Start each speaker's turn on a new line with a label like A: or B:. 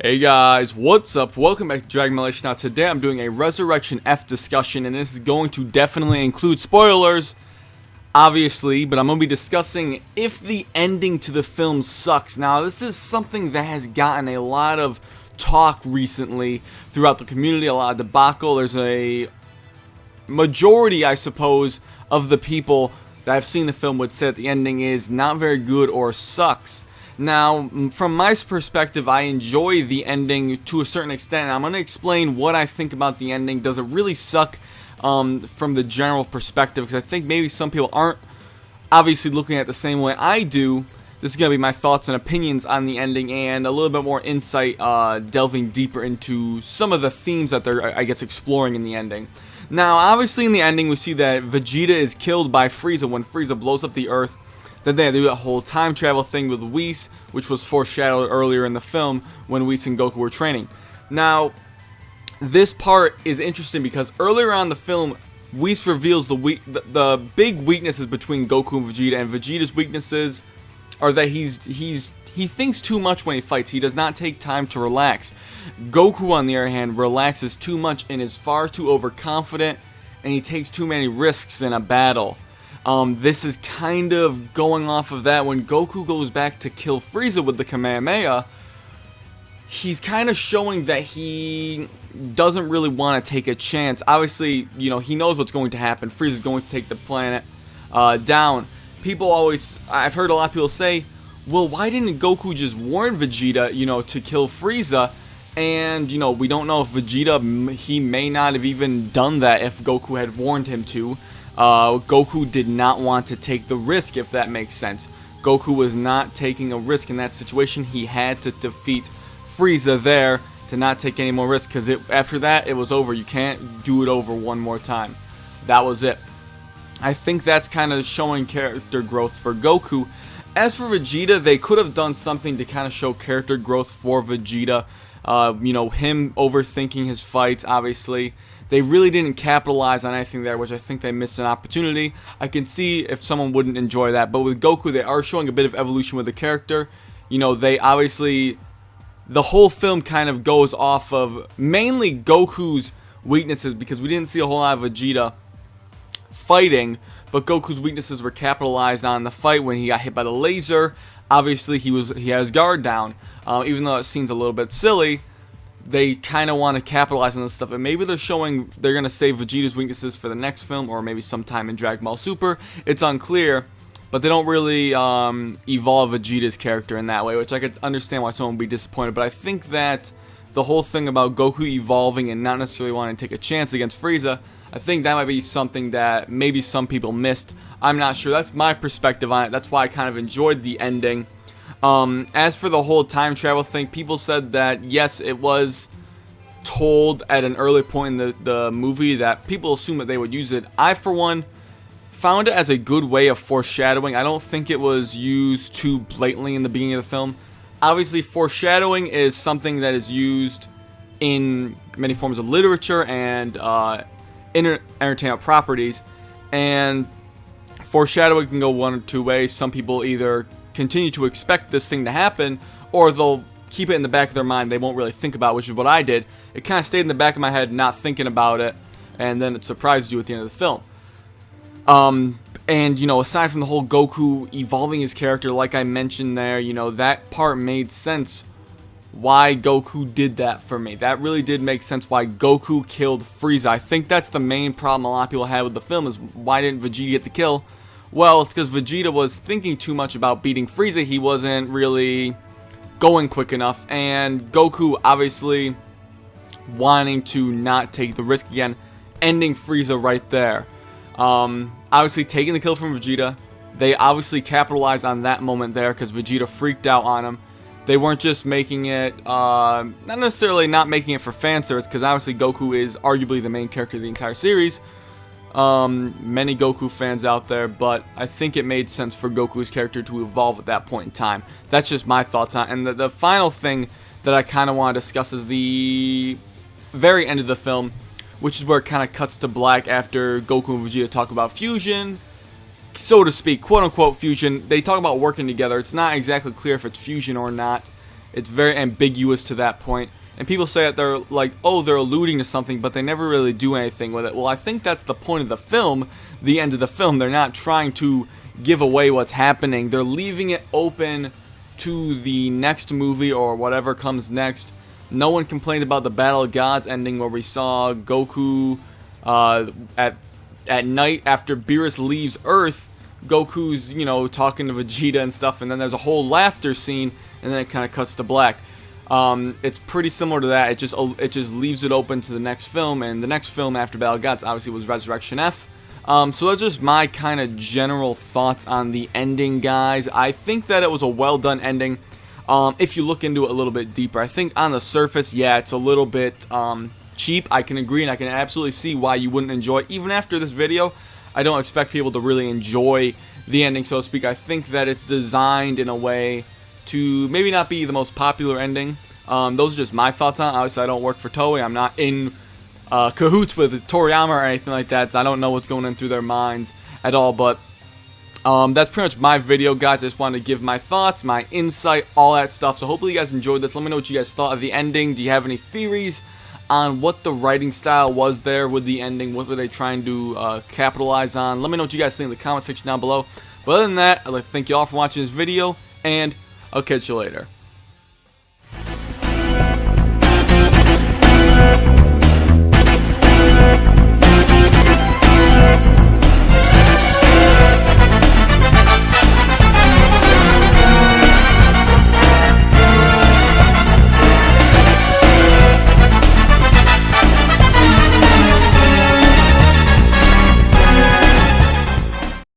A: Hey guys, what's up? Welcome back to Dragonball Z. Now today I'm doing a Resurrection F discussion, and this is going to definitely include spoilers, obviously, but I'm going to be discussing if the ending to the film sucks. Now this is something that has gotten a lot of talk recently throughout the community, a lot of debacle. There's a majority, I suppose, of the people that have seen the film would say that the ending is not very good or sucks. Now, from my perspective, I enjoy the ending to a certain extent, and I'm going to explain what I think about the ending. Does it really suck from the general perspective? Because I think maybe some people aren't obviously looking at it the same way I do. This is going to be my thoughts and opinions on the ending, and a little bit more insight delving deeper into some of the themes that they're, I guess, exploring in the ending. Now, obviously in the ending, we see that Vegeta is killed by Frieza when Frieza blows up the Earth. Then they do that whole time travel thing with Whis, which was foreshadowed earlier in the film when Whis and Goku were training. Now, this part is interesting because earlier on in the film, Whis reveals the big weaknesses between Goku and Vegeta's weaknesses are that he thinks too much when he fights. He does not take time to relax. Goku, on the other hand, relaxes too much and is far too overconfident, and he takes too many risks in a battle. This is kind of going off of that. When Goku goes back to kill Frieza with the Kamehameha, he's kind of showing that he doesn't really want to take a chance. Obviously, you know, he knows what's going to happen. Frieza's going to take the planet down. I've heard a lot of people say, well, why didn't Goku just warn Vegeta, you know, to kill Frieza? And, you know, we don't know if Vegeta, he may not have even done that if Goku had warned him to. Goku did not want to take the risk, if that makes sense. Goku was not taking a risk in that situation. He had to defeat Frieza there to not take any more risk, because after that, it was over. You can't do it over one more time. That was it. I think that's kind of showing character growth for Goku. As for Vegeta, they could have done something to kind of show character growth for Vegeta. You know, him overthinking his fights, obviously. They really didn't capitalize on anything there, which I think they missed an opportunity. I can see if someone wouldn't enjoy that, but with Goku, they are showing a bit of evolution with the character. You know, they obviously, the whole film kind of goes off of mainly Goku's weaknesses, because we didn't see a whole lot of Vegeta fighting, but Goku's weaknesses were capitalized on in the fight when he got hit by the laser. Obviously, he had his guard down, even though it seems a little bit silly. They kind of want to capitalize on this stuff, and maybe they're going to save Vegeta's weaknesses for the next film, or maybe sometime in Dragon Ball Super. It's unclear, but they don't really evolve Vegeta's character in that way, which I could understand why someone would be disappointed. But I think that the whole thing about Goku evolving and not necessarily wanting to take a chance against Frieza, I think that might be something that maybe some people missed. I'm not sure. That's my perspective on it. That's why I kind of enjoyed the ending. As for the whole time travel thing, people said that yes, it was told at an early point in the movie that people assume that they would use it. I, for one, found it as a good way of foreshadowing. I don't think it was used too blatantly in the beginning of the film. Obviously, foreshadowing is something that is used in many forms of literature and entertainment properties, and foreshadowing can go one or two ways. Some people either continue to expect this thing to happen, or they'll keep it in the back of their mind. They won't really think about it, which is what I did. It kind of stayed in the back of my head, not thinking about it, and then it surprised you at the end of the film. And, you know, aside from the whole Goku evolving his character, like I mentioned there, you know, that part made sense why Goku did that for me. That really did make sense why Goku killed Frieza. I think that's the main problem a lot of people had with the film, is why didn't Vegeta get the kill? Well, it's because Vegeta was thinking too much about beating Frieza. He wasn't really going quick enough. And Goku, obviously, wanting to not take the risk again, ending Frieza right there. Obviously, taking the kill from Vegeta. They obviously capitalized on that moment there because Vegeta freaked out on him. They weren't just making it, not necessarily not making it for fan service, because obviously Goku is arguably the main character of the entire series. Many Goku fans out there, but I think it made sense for Goku's character to evolve at that point in time. That's just my thoughts on it. And the final thing that I kind of want to discuss is the very end of the film, which is where it kind of cuts to black after Goku and Vegeta talk about fusion, so to speak, quote-unquote fusion. They talk about working together. It's not exactly clear if it's fusion or not. It's very ambiguous to that point. And people say that they're like, oh, they're alluding to something, but they never really do anything with it. Well, I think that's the point of the film, the end of the film. They're not trying to give away what's happening. They're leaving it open to the next movie or whatever comes next. No one complained about the Battle of Gods ending where we saw Goku at night after Beerus leaves Earth. Goku's, you know, talking to Vegeta and stuff, and then there's a whole laughter scene, and then it kind of cuts to black. It's pretty similar to that. It just leaves it open to the next film, and the next film after Battle of Gods obviously was Resurrection F. So that's just my kind of general thoughts on the ending, guys. I think that it was a well done ending. If you look into it a little bit deeper, I think on the surface, yeah, it's a little bit cheap. I can agree, and I can absolutely see why you wouldn't enjoy it. Even after this video, I don't expect people to really enjoy the ending, so to speak. I think that it's designed in a way to maybe not be the most popular ending. Those are just my thoughts on it. Obviously, I don't work for Toei. I'm not in cahoots with Toriyama or anything like that, so I don't know what's going on through their minds at all. But that's pretty much my video, guys. I just wanted to give my thoughts, my insight, all that stuff. So hopefully you guys enjoyed this. Let me know what you guys thought of the ending. Do you have any theories on what the writing style was there with the ending? What were they trying to capitalize on? Let me know what you guys think in the comment section down below. But other than that, I'd like to thank you all for watching this video, and I'll catch you later.